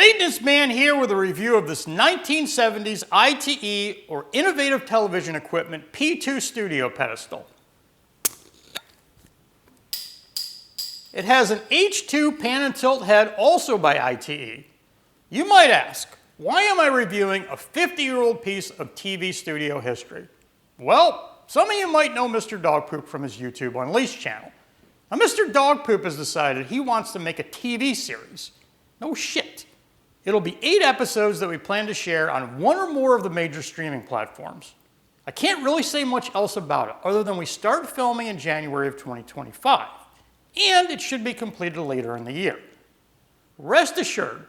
Maintenance Man here with a review of this 1970s ITE, or Innovative Television Equipment, P2 Studio pedestal. It has an H2 pan and tilt head, also by ITE. You might ask, why am I reviewing a 50-year-old piece of TV studio history? Well, some of you might know Mr. Dogpoop from his YouTube Unleashed channel. Now, Mr. Dogpoop has decided he wants to make a TV series. No shit. It'll be 8 episodes that we plan to share on one or more of the major streaming platforms. I can't really say much else about it, other than we start filming in January of 2025, and it should be completed later in the year. Rest assured,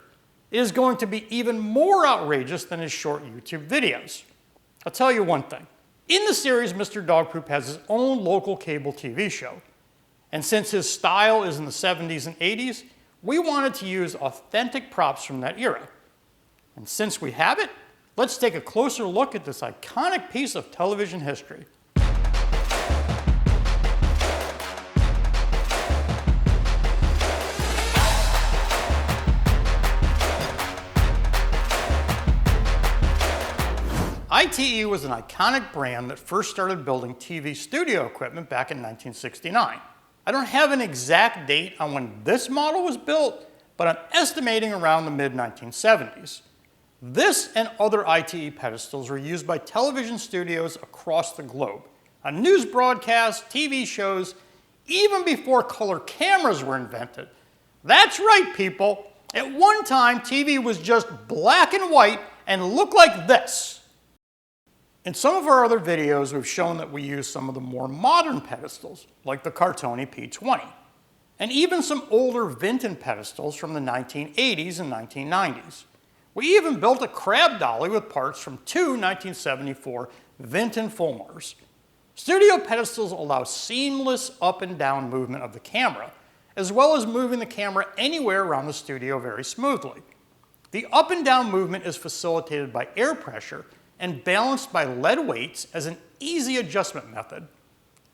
it is going to be even more outrageous than his short YouTube videos. I'll tell you one thing. In the series, Mr. Dogpoop has his own local cable TV show. And since his style is in the 70s and 80s, we wanted to use authentic props from that era. And since we have it, let's take a closer look at this iconic piece of television history. ITE was an iconic brand that first started building TV studio equipment back in 1969. I don't have an exact date on when this model was built, but I'm estimating around the mid-1970s. This and other ITE pedestals were used by television studios across the globe, on news broadcasts, TV shows, even before color cameras were invented. That's right, people. At one time, TV was just black and white and looked like this. In some of our other videos, we've shown that we use some of the more modern pedestals, like the Cartoni P20, and even some older Vinton pedestals from the 1980s and 1990s. We even built a crab dolly with parts from 2 1974 Vinton Fulmars. Studio pedestals allow seamless up and down movement of the camera, as well as moving the camera anywhere around the studio very smoothly. The up and down movement is facilitated by air pressure and balanced by lead weights as an easy adjustment method.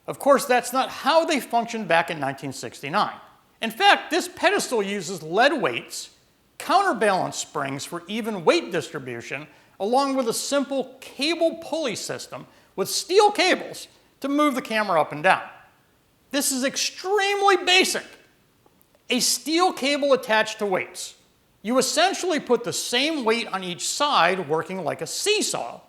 Of course, that's not how they functioned back in 1969. In fact, this pedestal uses lead weights, counterbalance springs for even weight distribution, along with a simple cable pulley system with steel cables to move the camera up and down. This is extremely basic. A steel cable attached to weights. You essentially put the same weight on each side, working like a seesaw.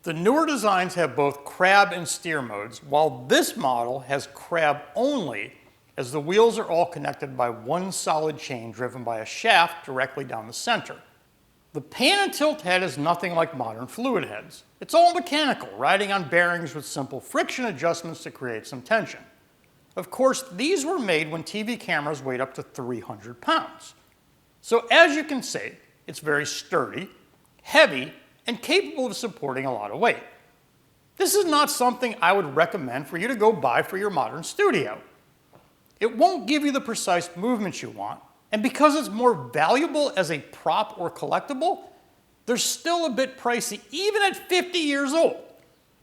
The newer designs have both crab and steer modes, while this model has crab only, as the wheels are all connected by one solid chain driven by a shaft directly down the center. The pan and tilt head is nothing like modern fluid heads. It's all mechanical, riding on bearings with simple friction adjustments to create some tension. Of course, these were made when TV cameras weighed up to 300 pounds. So as you can see, it's very sturdy, heavy, and capable of supporting a lot of weight. This is not something I would recommend for you to go buy for your modern studio. It won't give you the precise movements you want, and because it's more valuable as a prop or collectible, they're still a bit pricey even at 50 years old.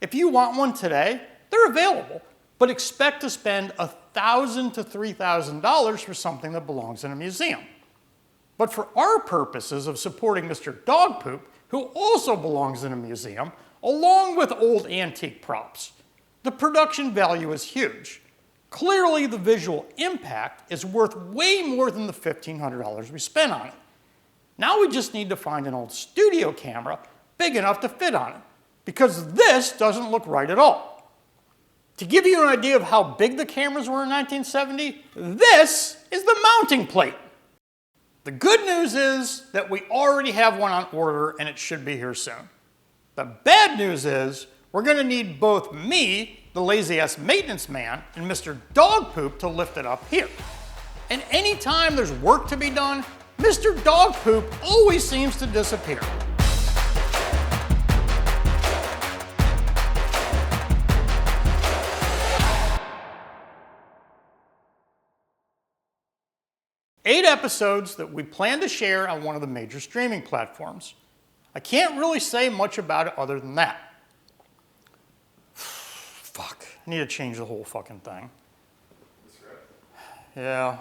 If you want one today, they're available, but expect to spend $1,000 to $3,000 for something that belongs in a museum. But for our purposes of supporting Mr. Dogpoop, who also belongs in a museum, along with old antique props, the production value is huge. Clearly, the visual impact is worth way more than the $1,500 we spent on it. Now we just need to find an old studio camera big enough to fit on it, because this doesn't look right at all. To give you an idea of how big the cameras were in 1970, this is the mounting plate. The good news is that we already have one on order and it should be here soon. The bad news is we're going to need both me, the lazy-ass maintenance man, and Mr. Dogpoop to lift it up here. And anytime there's work to be done, Mr. Dogpoop always seems to disappear. Eight episodes that we plan to share on one of the major streaming platforms. I can't really say much about it other than that. Fuck, I need to change the whole fucking thing. Yeah.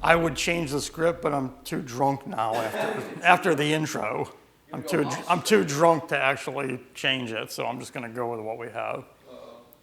I would change the script, but I'm too drunk now after the intro. I'm too drunk to actually change it, so I'm just going to go with what we have.